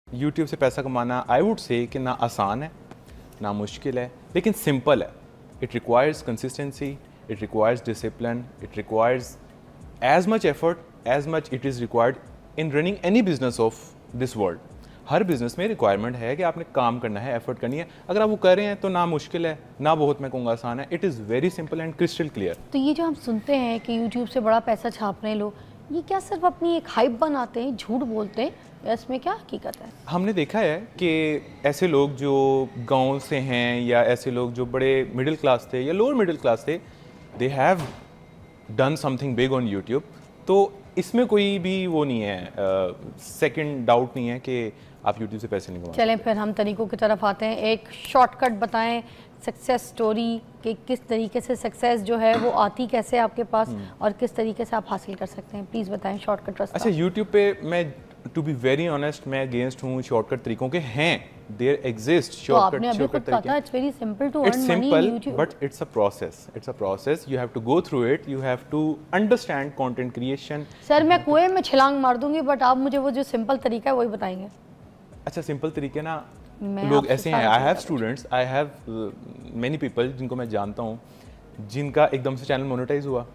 YouTube से पैसा कमाना आई वुड से कि ना आसान है ना मुश्किल है, लेकिन सिंपल है। It requires consistency, it requires discipline, it requires as much effort as much it is required in running any business of this world. हर बिजनेस में रिक्वायरमेंट है कि आपने काम करना है, एफर्ट करनी है। अगर आप वो कर रहे हैं तो ना मुश्किल है ना बहुत मैं कहूँगा आसान है। It is very simple and crystal clear. तो ये जो हम सुनते हैं कि यूट्यूब से बड़ा पैसा छाप रहे हैं लोग, ये क्या सिर्फ अपनी एक हाइप बनाते हैं, झूठ बोलते हैं, या इसमें क्या हकीकत है? हमने देखा है कि ऐसे लोग जो गांव से हैं या ऐसे लोग जो बड़े मिडिल क्लास थे या लोअर मिडिल क्लास थे, they have done something big on YouTube. तो इसमें कोई भी वो नहीं है, सेकंड डाउट नहीं है कि आप यूट्यूब से पैसे नहीं कमा। चलें फिर हम तरीकों की तरफ आते हैं। एक शॉर्टकट बताएं सक्सेस स्टोरी कि किस तरीके से सक्सेस जो है वो आती कैसे आपके पास और किस तरीके से आप हासिल कर सकते हैं, प्लीज़ बताएं शॉर्टकट रास्ता। अच्छा, यूट्यूब पे मैं टू बी वेरी ऑनेस्ट मैं अगेंस्ट हूँ शॉर्टकट तरीकों के। हैं, देयर एग्जिस्ट शॉर्टकट तरीके। It's very simple to It's earn money simple, in YouTube, but it's a process. It's a process. You have to go through it. You have to understand content creation. Sir मैं कुएं में छलांग मार दूंगी, but आप मुझे वो जो सिंपल तरीका है वही बताएंगे। अच्छा, सिंपल तरीके ना, मैं लोग आपसे ऐसे हैं। सारा आई हैव तरीका students, I have many people जिनको मैं जानता हूँ जिनका एकदम से चैनल मोनेटाइज हुआ,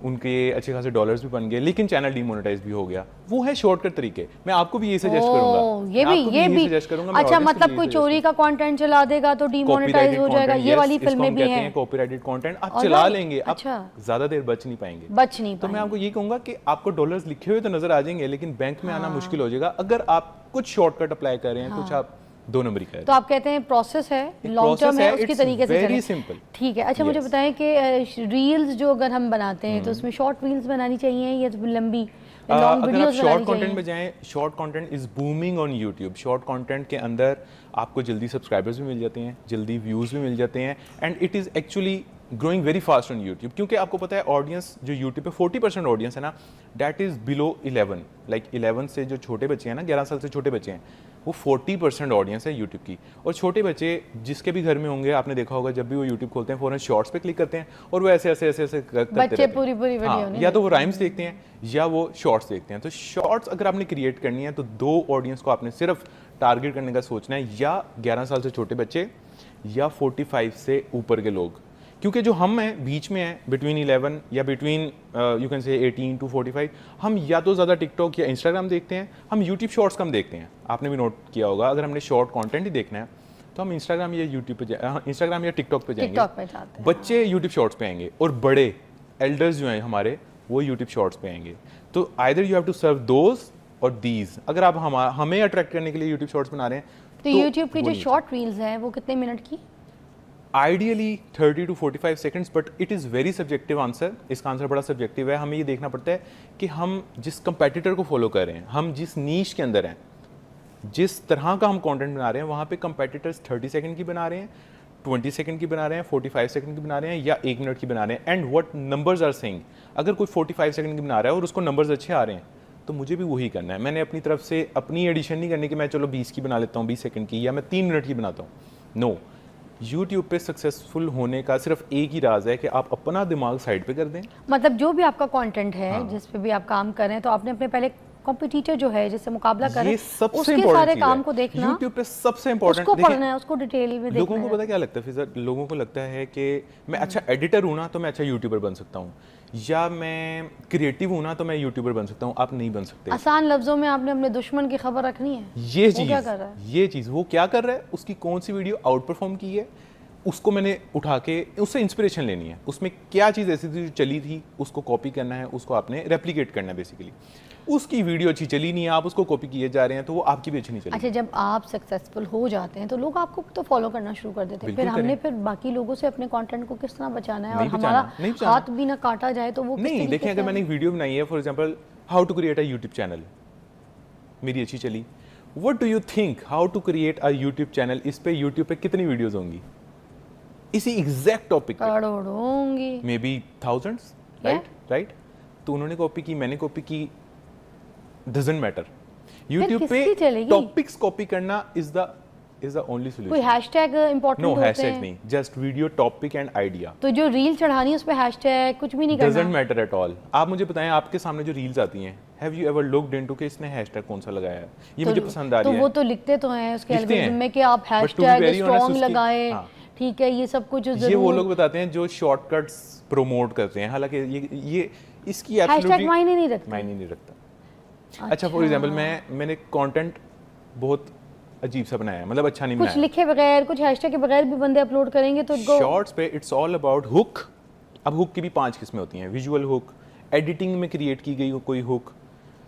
उनके अच्छे खासे डॉलर्स भी बन गए, लेकिन चैनल डीमोनेटाइज भी हो गया। वो है शॉर्टकट तरीके। मैं आपको भी ये सजेस्ट करूंगा, ये भी सजेस्ट करूंगा। अच्छा, मतलब कोई चोरी का कंटेंट चला देगा तो डीमोनेटाइज हो जाएगा, ये वाली फिल्में भी हैं। कॉपीराइटेड कंटेंट आप चला लेंगे, आप अच्छा, ज्यादा देर बच नहीं पाएंगे। तो मैं आपको ये कहूंगा कि आपको डॉलर्स लिखे हुए तो नजर आ जाएंगे, लेकिन बैंक में आना मुश्किल हो जाएगा अगर आप कुछ शॉर्टकट अप्लाई कर रहे हैं, कुछ आप दो नंबरी का है। तो आप कहते हैं प्रोसेस है, लॉन्ग टर्म है, उसकी तरीके से वेरी सिंपल। ठीक है। अच्छा, मुझे बताएं कि रील्स जो अगर हम बनाते हैं तो उसमें शॉर्ट रील्स बनानी चाहिए या तो लंबी लॉन्ग वीडियोस बनानी चाहिए? शॉर्ट कंटेंट में जाएं, short content is booming on YouTube. Short content के अंदर आपको जल्दी सब्सक्राइबर्स भी मिल जाते हैं, जल्दी व्यूज भी मिल जाते हैं, and it is actually growing very fast on YouTube. क्योंकि आपको पता है ऑडियंस जो यूट्यूब पे 40% ऑडियंस है ना, दैट इज बिलो 11, लाइक 11 से जो छोटे बच्चे हैं ना, 11 साल से छोटे बच्चे हैं, वो 40% ऑडियंस है यूट्यूब की। और छोटे बच्चे जिसके भी घर में होंगे, आपने देखा होगा, जब भी वो यूट्यूब खोलते हैं फौरन शॉर्ट्स पे क्लिक करते हैं और वो ऐसे ऐसे ऐसे ऐसे करते बच्चे रहते पूरी वीडियो हैं। हाँ, या तो वो राइम्स देखते हैं या वो शॉर्ट्स देखते हैं। तो शॉर्ट्स अगर आपने क्रिएट करनी है तो दो ऑडियंस को आपने सिर्फ टारगेट करने का सोचना है, या 11 साल से छोटे बच्चे या 45 से ऊपर के लोग। क्योंकि जो हम हैं बीच में हैं, बिटवीन 11 या between you can say 18 to 45, हम या तो ज़्यादा टिकटॉक या इंस्टाग्राम देखते हैं, हम यूट्यूब शॉर्ट्स कम देखते हैं। आपने भी नोट किया होगा, अगर हमने शॉर्ट कंटेंट ही देखना है तो हम इंस्टाग्राम या यूट्यूब पे इंस्टाग्राम या टिकटॉक पे जाएंगे, बच्चे यूट्यूब शॉर्ट्स पे आएंगे, और बड़े एल्डर्स जो हैं हमारे वो यूट्यूब शॉर्ट्स पे आएंगे। तो either you have to serve those और दीज। अगर आप हमें अट्रैक्ट करने के लिए यूट्यूब शॉर्ट्स बना रहे हैं तो यूट्यूब की जो शॉर्ट रील्स हैं वो कितने मिनट की? Ideally 30 to 45 seconds, but it is very subjective answer. इसका आंसर बड़ा सब्जेक्टिव है। हमें ये देखना पड़ता है कि हम जिस कंपेटिटर को फॉलो कर रहे हैं, हम जिस नीश के अंदर हैं, जिस तरह का हम कंटेंट बना रहे हैं, वहाँ पे कंपेटिटर्स 30 सेकंड की बना रहे हैं, 20 सेकंड की बना रहे हैं, 45 सेकंड की बना रहे हैं, या 1 मिनट की बना रहे हैं, and what numbers are saying. अगर कोई 45 सेकंड की बना रहा है और उसको नंबर्स अच्छे आ रहे हैं तो मुझे भी वही करना है। मैंने अपनी तरफ से अपनी एडिशन नहीं करनी कि मैं चलो 20 की बना लेता हूँ, 20 सेकंड की, या मैं 3 मिनट की बनाता हूँ। नो, यूट्यूब पे सक्सेसफुल होने का सिर्फ एक ही राज है कि आप अपना दिमाग साइड पे कर दें। मतलब जो भी आपका कंटेंट है, जिस पे भी आप काम कर रहे हैं, तो आपने अपने पहले कॉम्पिटिटर जो है जिससे मुकाबला कर रहे हैं उसके सारे काम को देखना, यूट्यूब पे सबसे इम्पोर्टेंट उसको पढ़ना है, उसको डिटेल में देखना। लोगों को पता क्या लगता है फिज़ा, लोगों को लगता है कि मैं अच्छा एडिटर हूँ ना तो मैं अच्छा यूट्यूबर बन सकता हूँ, या मैं क्रिएटिव हूँ ना तो मैं यूट्यूबर बन सकता हूँ। आप नहीं बन सकते। आसान लफ्जों में आपने अपने दुश्मन की खबर रखनी है। ये चीज़ वो क्या कर रहा है, उसकी कौन सी वीडियो आउट परफॉर्म की है, उसको मैंने उठा के उससे इंस्पिरेशन लेनी है। उसमें क्या चीज़ ऐसी थी जो चली थी, उसको कॉपी करना है, उसको आपने रेप्लिकेट करना है। बेसिकली उसकी वीडियो अच्छी चली नहीं है, आप उसको कॉपी किए जा रहे हैं, तो वो आपकी भी अच्छी नहीं चली। अच्छा, जब आप सक्सेसफुल हो जाते हैं तो लोग आपको तो फॉलो करना शुरू कर देते हैं, फिर हमने फिर बाकी लोगों से अपने कंटेंट को किस तरह बचाना है और हमारा हाथ भी ना काटा जाए तो वो नहीं। देखिए, अगर मैंने एक वीडियो बनाई है, for example how to create a YouTube channel, मेरी अच्छी चली, what do you think how to create a YouTube channel, इस पे यूट्यूब पे कितनी वीडियोस होंगी इसी एग्जैक्ट टॉपिक पे? करोड़ों होंगी, मे बी थाउजेंड्स, राइट। तो उन्होंने कॉपी की, मैंने कॉपी की, डजंट मैटर। यूट्यूब पे टॉपिक्स कॉपी करना इज द ओनली सॉल्यूशन। कोई हैशटैग इंपॉर्टेंट होते हैं? नो हैशटैग नहीं, just video topic and idea. तो जो रील चढ़ानी है उस पे हैशटैग कुछ भी नहीं करना, डजंट मैटर एट ऑल। आप मुझे बताएं, आपके सामने जो रील्स आती हैं have you ever looked into कि इसने हैशटैग कौन सा लगाया है, ये तो, मुझे पसंद आ रही है। तो वो तो लिखते तो हैं उसके लिखते एल्गोरिथम हैं, में कि आप but to be hashtag very honest, strong उसकी- लगाएं, हाँ। ठीक है, ये सब कुछ ये वो जरूर। लोग बताते हैं जो शॉर्टकट्स प्रमोट करते हैं, हालांकि ये इसकी हैशटैग एब्सोल्युटली मायने नहीं रखता। मायने नहीं रखता। अच्छा फॉर एग्जांपल मैंने कंटेंट बहुत अजीब सा बनाया है, मतलब अच्छा नहीं कुछ बनाया। लिखे बगैर, कुछ हैशटैग के बगैर भी बंदे अपलोड करेंगे तो उनको शॉर्ट्स पे इट्स ऑल अबाउट हुक। अब हुक की भी 5 किस्में होती हैं, विजुअल हुक, एडिटिंग में क्रिएट की गई कोई hook,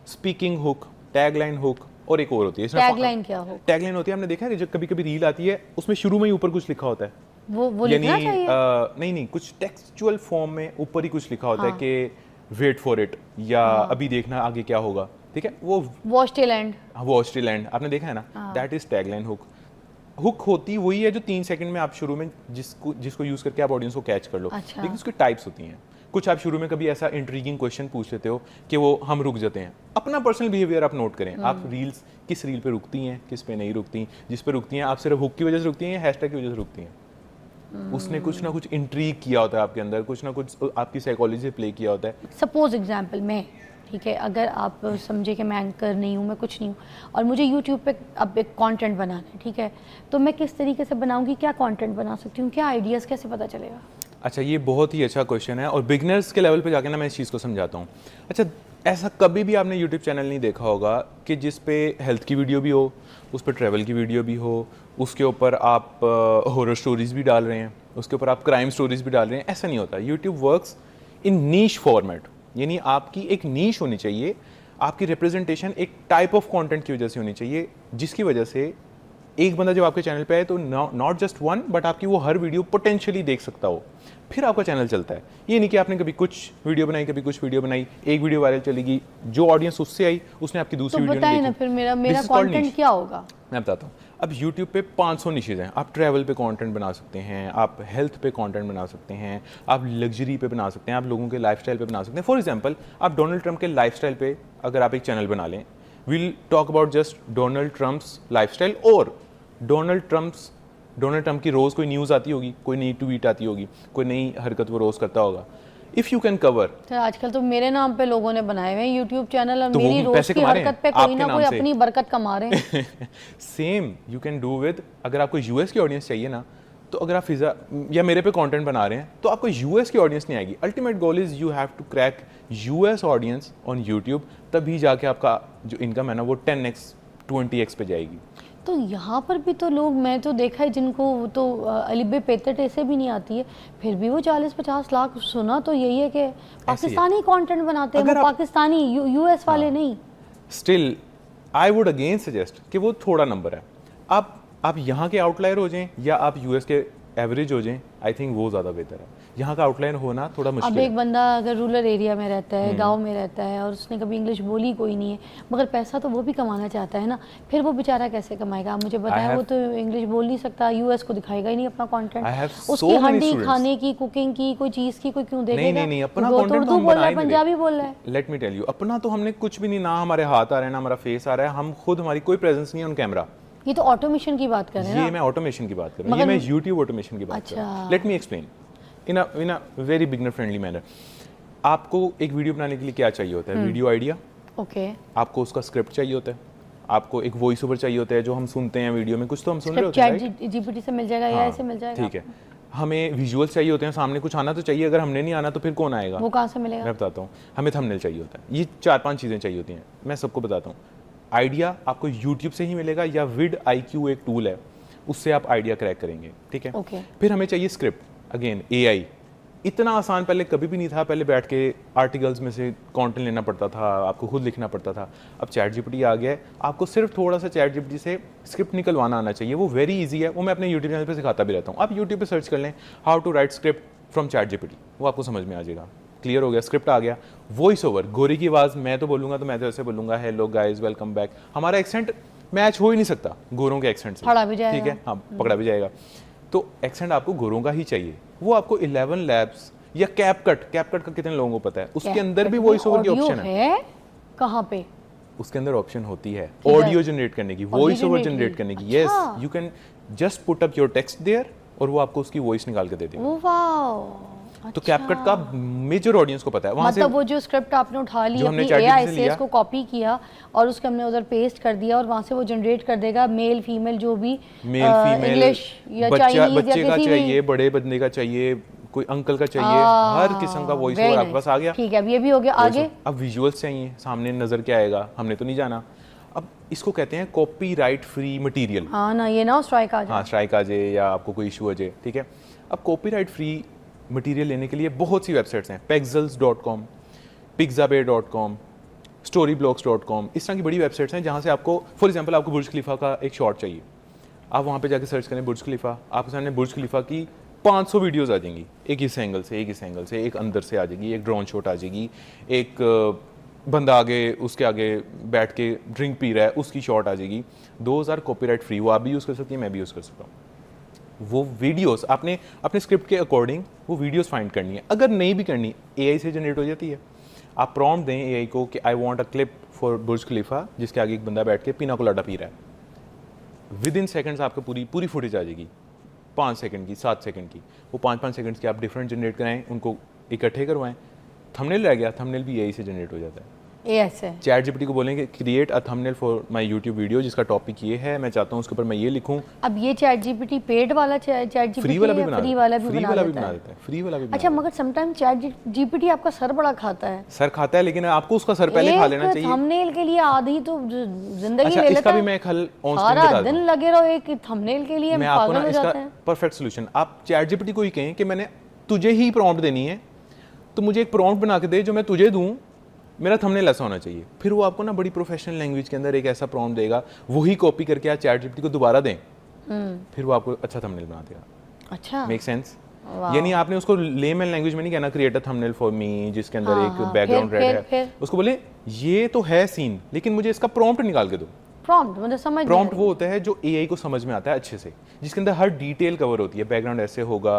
speaking hook, tagline hook, और एक और होती है इसमें टैगलाइन क्या हो, टैगलाइन होती है, हमने देखा है जब कभी कभी रील आती है उसमें शुरू में ही ऊपर कुछ लिखा होता है, वो यानी लिखना चाहिए। नहीं कुछ टेक्सचुअल फॉर्म में ऊपर ही कुछ लिखा होता है कि वेट फॉर इट, या अभी देखना आगे क्या होगा, ठीक है, वो वॉच टिल एंड, वो ऑस्ट्रेलैंड आपने देखा है ना, that is tagline hook. Hook होती वही है जो 3 सेकंड में आप शुरू में जिसको यूज करके आप ऑडियंस को कैच कर लो। अच्छा। लेकिन उसकी टाइप्स होती हैं, कुछ आप शुरू में कभी ऐसा इंट्रीगिंग क्वेश्चन पूछ लेते हो कि वो हम रुक जाते हैं। अपना पर्सनल बिहेवियर आप नोट करें, आप रील्स किस रील पे रुकती हैं, किस पे नहीं रुकती, जिस पे रुकती हैं आप सिर्फ हुक की वजह से रुकती हैं या हैशटैग की वजह से रुकती हैं। उसने कुछ ना कुछ इंट्रीग किया होता है आपके अंदर, कुछ ना कुछ आपकी साइकोलॉजी से प्ले किया होता है। सपोज एग्जांपल मैं, ठीक है, अगर आप समझे कि मैं एंकर नहीं हूँ, मैं कुछ नहीं हूँ, और मुझे यूट्यूब पे अब एक कंटेंट बनाना है, ठीक है, तो मैं किस तरीके से बनाऊंगी, क्या कंटेंट बना सकती हूँ, क्या आइडियाज़ कैसे पता चलेगा? अच्छा, ये बहुत ही अच्छा क्वेश्चन है और बिगनर्स के लेवल पे जाके ना मैं इस चीज़ को समझाता हूँ। अच्छा, ऐसा कभी भी आपने यूट्यूब चैनल नहीं देखा होगा कि जिस पे हेल्थ की वीडियो भी हो, उस पर ट्रैवल की वीडियो भी हो, उसके ऊपर आप हॉरर स्टोरीज भी डाल रहे हैं, उसके ऊपर आप क्राइम स्टोरीज भी डाल रहे हैं। ऐसा नहीं होता। YouTube works in niche format, यानी आपकी एक नीश होनी चाहिए, आपकी रिप्रेजेंटेशन एक टाइप ऑफ कंटेंट की वजह से होनी चाहिए, जिसकी वजह से एक बंदा जब आपके चैनल पे आए तो नॉट जस्ट वन बट आपकी वो हर वीडियो पोटेंशियली देख सकता हो, फिर आपका चैनल चलता है। ये नहीं कि आपने कभी कुछ वीडियो बनाई, कभी कुछ वीडियो बनाई, एक वीडियो वायरल चलेगी, जो ऑडियंस उससे आई उसने आपकी दूसरी तो वीडियो बताइए नहीं ना देखी। फिर मेरा This is called content niche। क्या होगा? मैं बताता हूँ। अब YouTube पे 500 निशेज हैं। आप ट्रैवल पे कंटेंट बना सकते हैं, आप हेल्थ पे कंटेंट बना सकते हैं, आप लग्जरी पे बना सकते हैं, आप लोगों के लाइफस्टाइल पे बना सकते हैं। फॉर एग्जांपल, आप डोनाल्ड ट्रंप के लाइफस्टाइल पे अगर आप एक चैनल बना लें, will talk about just Donald Trump's lifestyle, और डोनाल्ड ट्रंप की रोज़ कोई न्यूज़ आती होगी, कोई नई ट्वीट आती होगी, कोई नई हरकत वो रोज़ करता होगा। इफ़ यू कैन कवर, तो आजकल तो मेरे नाम पे लोगों ने बनाए हुए हैं यूट्यूब चैनल, और तो वो मेरी रोज पैसे की कमा रहे हैं हरकत पे कोई आपके ना नाम कोई से। अपनी बरकत कमा रहे हैं। Same you can do with, अगर आपको यूएस की ऑडियंस चाहिए ना, तो अगर आप फिजा या मेरे पे कंटेंट बना रहे हैं तो आपको यूएस की ऑडियंस नहीं आएगी। Ultimate goal is you have to crack US audience on YouTube, तभी जाके आपका जो इनकम है ना वो 10x 20x पे जाएगी। तो यहाँ पर भी तो लोग, मैं तो देखा है जिनको तो अलिबे पेतट ऐसे भी नहीं आती है, फिर भी वो 40-50 लाख, सुना तो यही है कि पाकिस्तानी कंटेंट बनाते हैं, अगर वो आप- पाकिस्तानी यूएस वाले नहीं। Still I would again suggest कि वो थोड़ा नंबर है। आप यहाँ के आउटलायर हो जाएं या आप यूएस के एवरेज हो जाएं, आई थिंक वो ज़्यादा बेहतर है। यहाँ का आउटलायर होना थोड़ा अब मुश्किल एक है। बंदा अगर रूरल एरिया में रहता है, गांव में रहता है, और उसने कभी इंग्लिश बोली कोई नहीं है, मगर पैसा तो वो भी कमाना चाहता है ना, फिर वो बेचारा कैसे कमाएगा? आप मुझे बताएं, वो तो इंग्लिश बोल नहीं सकता, यूएस को दिखाएगा ही नहीं अपना I have कंटेंट, so उसकी many हंडी students। खाने की, कुकिंग की, कोई चीज़ की कोई क्यों देखेगा? नहीं, अपना वो तो कंटेंट उर्दू बोल रहा है, पंजाबी बोल रहा है। लेट मी टेल यू, अपना तो हमने कुछ भी नहीं, ना हमारे हाथ आ रहे हैं, ना हमारा फेस आ रहा है, हम खुद, हमारी कोई प्रेजेंस नहीं है ऑन कैमरा। ये तो ऑटोमेशन की बात कर रहे हैं ये ना। मैं ऑटोमेशन की बात कर रहा हूँ, ये मगर- मैं यूट्यूब ऑटोमेशन की बात कर रहा हूँ। अच्छा। Let me explain in a very beginner friendly manner. आपको एक वीडियो बनाने के लिए क्या चाहिए होता है? वीडियो आइडिया, ओके, आपको उसका स्क्रिप्ट चाहिए होता है, आपको एक वॉइस ओवर चाहिए होता है, जो हम सुनते हैं वीडियो में, कुछ तो हम सुन रहे होते हैं, right? चैट जीपीटी से मिल जाएगा या हाँ, ऐसे मिल जाएगा? ठीक है। हमें विजुअल्स चाहिए होते हैं, सामने कुछ आना तो चाहिए, अगर हमने नहीं आना तो फिर कौन आएगा? वो कहाँ से मिलेगा? मैं बताता हूँ। हमें थंबनेल चाहिए होता है, ये 4-5 चीज़ें चाहिए होती हैं, मैं सबको बताता हूँ। आइडिया आपको यूट्यूब से ही मिलेगा या विड IQ एक टूल है, उससे आप आइडिया क्रैक करेंगे, ठीक है। ओके। फिर हमें चाहिए स्क्रिप्ट, अगेन AI। इतना आसान पहले कभी भी नहीं था, पहले बैठ के आर्टिकल्स में से कंटेंट लेना पड़ता था, आपको खुद लिखना पड़ता था। अब चैट जीपीटी आ गया है, आपको सिर्फ थोड़ा सा चैट जीपीटी से स्क्रिप्ट निकलवाना आना चाहिए, वो वेरी इजी है, वो मैं अपने यूट्यूब चैनल पे सिखाता भी रहता हूँ। आप यूट्यूब पे सर्च कर लें how to write script from ChatGPT, वो आपको समझ में आ जाएगा। क्लियर हो गया, स्क्रिप्ट आ गया। वॉइस ओवर, गोरी की आवाज़ मैं तो बोलूँगा तो मैं तो ऐसे बोलूँगा, हेलो गाइस वेलकम बैक। हमारा एक्सेंट मैच हो ही नहीं सकता गोरों के एक्सेंट से, पकड़ा भी जाएगा। ठीक है, हाँ पकड़ा भी जाएगा। तो एक्सेंट आपको गोरों का ही चाहिए, वो आपको 11 लैब्स या कैपकट का कितने लोगों को पता है? उसके अंदर भी वॉइस ओवर की ऑडियो ऑप्शन है। कहाँ पे? उसके अंदर ऑप्शन होती है किधर? ऑडियो जनरेट करने की, वॉइस ओवर generate जनरेट की? करने की। यस, अच्छा। You can just put up your text there और वो आपको उसकी वॉइस निकाल के दे देगा। ओ वाओ, तो कैपकट का मेजर ऑडियंस को पता है वहां से। मतलब वो जो स्क्रिप्ट आपने उठा ली जो हमने अपनी ChatGPT AI से से लिया, इसको कॉपी किया और उसके हमने उधर पेस्ट कर दिया और वहां से वो जनरेट कर देगा मेल फीमेल जो भी मेल फीमेल, इंग्लिश या बच्चा चाइनीज बच्चे या का किसी चाहिए, भी बड़े बंदे का चाहिए, कोई अंकल का चाहिए, हर किस्म का वॉइस ओवर आपके पास आ गया। ठीक है, अब ये भी हो गया। आगे अब विजुअल्स चाहिए, सामने नजर क्या आएगा, हमने तो नहीं जाना। अब इसको कहते हैं कॉपीराइट फ्री मटेरियल। हाँ ना, ये ना स्ट्राइक आ जाए। हाँ, स्ट्राइक आ जाए या आपको कोई इशू आ जाए, ठीक है। अब कॉपीराइट फ्री मटेरियल लेने के लिए बहुत सी वेबसाइट्स हैं, pexels.com, pixabay.com, storyblocks.com, इस तरह की बड़ी वेबसाइट्स हैं जहाँ से आपको, फॉर एग्जांपल आपको बुर्ज खलीफा का एक शॉट चाहिए, आप वहाँ पे जाके सर्च करें बुर्ज खलीफा, आपके सामने बुर्ज खलीफा की 500 वीडियोस आ जाएंगी, एक इस एंगल से, एक इस एंगल से, एक अंदर से आ जाएगी, एक ड्रोन शॉट आ जाएगी, एक बंदा आगे उसके आगे बैठ के ड्रिंक पी रहा है उसकी शॉट आ जाएगी। 2000 कॉपीराइट फ्री, वो आप भी यूज़ कर सकती हैं, मैं भी यूज़ कर सकता हूँ। वो वीडियोस आपने अपने स्क्रिप्ट के अकॉर्डिंग वो वीडियोस फाइंड करनी है। अगर नहीं भी करनी, AI से जनरेट हो जाती है। आप प्रॉम्प्ट दें AI को कि I want a clip for Burj Khalifa जिसके आगे एक बंदा बैठ के पिना कोलाडा पी रहा है, विद इन सेकेंड्स आपको पूरी फुटेज आ जाएगी, 5 सेकंड की, 7 सेकंड की। वो 5-5 सेकंड्स की आप डिफरेंट जनरेट कराएं, उनको इकट्ठे करवाएं। थंबनेल रह गया, थंबनेल भी AI से जनरेट हो जाता है। AI से ChatGPT को बोलेंगे create a thumbnail for my YouTube video जिसका टॉपिक ये है, मैं चाहता हूँ उसके ऊपर मैं ये लिखूँ। अब ये ChatGPT पेड वाला ChatGPT फ्री वाला भी बना फ्री वाला भी फ्री बना वाला भी देता बना है। देता है, फ्री वाला भी बना अच्छा, देता मगर समटाइम ChatGPT आपका सर बड़ा खाता है। है। सर खाता है, लेकिन आपको उसका सर पहले खा लेना चाहिए। थंबनेल के लिए आधी तो जिंदगी अच्छा, ले इसका लेता भी है। मैं एक हल ऑन स्क्रीन सारा बता दिन दूं। लगे रहो एक थंबनेल के लिए, मैं आपको पागल ना हो इसका जाते हैं। परफेक्ट सोल्यूशन, आप ChatGPT को ही कहें कि मैंने तुझे ही प्रॉम्प्ट देनी है, तो मुझे एक प्रॉम्प्ट बना के दे जो मैं तुझे दूं, मेरा थंबनेल ऐसा होना चाहिए। फिर वो आपको ना बड़ी प्रोफेशनल लैंग्वेज के अंदर एक ऐसा प्रॉम्प्ट देगा, वही कॉपी करके आप ChatGPT को दोबारा दें, फिर वो आपको अच्छा थंबनेल बना देगा। अच्छा, मेक सेंस? वाह। यानी आपने उसको लेमन लैंग्वेज में नहीं कहना create a thumbnail for me जिसके अंदर हाँ, एक हाँ, बैकग्राउंड फिर- रेड है, फिर- उसको बोले ये तो है सीन, लेकिन मुझे इसका प्रॉम्प्ट निकाल के दो। प्रॉम्प्ट मतलब समझ नहीं प्रॉम्प्ट आ वो होता है जो AI को समझ में आता है अच्छे से, जिसके अंदर हर डिटेल कवर होती है, बैकग्राउंड ऐसे होगा,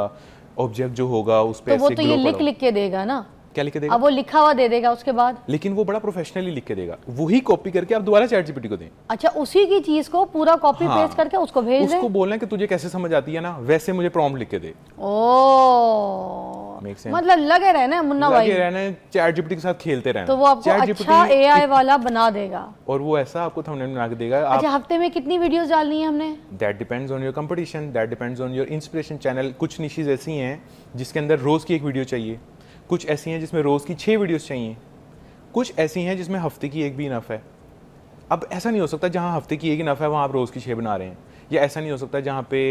ऑब्जेक्ट जो होगा उस पे रही। तो वो ऐसे तो ये ग्लो लिख करो। लिख के देगा ना, क्या लिख के देगा? अब वो लिखा हुआ दे देगा उसके बाद। लेकिन वो बड़ा प्रोफेशनली लिख के देगा, वही कॉपी करके आप दोबारा ChatGPT को दें। अच्छा, उसी की चीज को पूरा कॉपी हाँ, पेस्ट करके उसको भेज दे। उसको बोलना है कि तुझे कैसे समझ आती है ना, वैसे मुझे प्रॉम्प्ट लिख के दे। ओ, Make sense? मतलब लगे रहना मुन्ना भाई, लगे रहना है, ChatGPT के साथ खेलते रहना। तो वो आपको ChatGPT अच्छा AI वाला बना देगा। और वो ऐसा आपको थंबनेल बना के देगा। आप अच्छा, हफ्ते में कितनी वीडियोस डालनी है हमने? That depends on your competition, that depends on your inspiration channel. कुछ निशेज ऐसी हैं जिसके अंदर रोज़ की एक वीडियो चाहिए, कुछ ऐसी हैं जिसमें रोज़ की 6 वीडियोस चाहिए, कुछ ऐसी हैं जिसमें हफ्ते की एक भी इनफ है। अब ऐसा नहीं हो सकता जहाँ हफ्ते की एक इनफ है वहाँ आप रोज़ की 6 बना रहे हैं, या ऐसा नहीं हो सकता जहाँ पे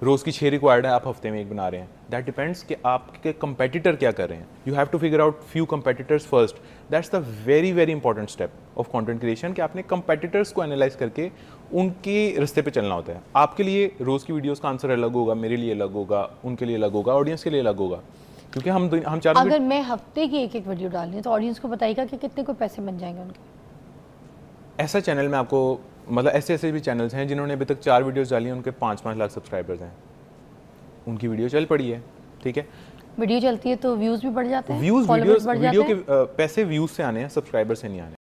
रोज़ की 6 रिक्वायर्ड है आप हफ्ते में एक बना रहे हैं। दैट डिपेंड्स कि आपके कंपेटिटर क्या कर रहे हैं। You have to figure out few competitors first. That's the very very important step of content creation कि आपने कंपेटिटर्स को एनालाइज करके उनके रास्ते पे चलना होता है। आपके लिए रोज़ की वीडियोस का आंसर अलग होगा, मेरे लिए अलग होगा, उनके लिए अलग होगा, ऑडियंस के लिए अलग होगा, क्योंकि हम चारों अगर मैं हफ्ते की एक एक वीडियो डाल रही हूँ तो ऑडियंस को बताइएगा कि कितने को पैसे बन जाएंगे उनके। ऐसा चैनल में आपको, मतलब ऐसे ऐसे भी चैनल्स हैं जिन्होंने अभी तक 4 वीडियोस डाली हैं, उनके 5-5 लाख सब्सक्राइबर्स हैं, उनकी वीडियो चल पड़ी है, ठीक है। वीडियो चलती है तो व्यूज भी बढ़ जाते हैं, व्यूज followers बढ़ वीडियो जाते के पैसे व्यूज से आने हैं, सब्सक्राइबर से नहीं आने।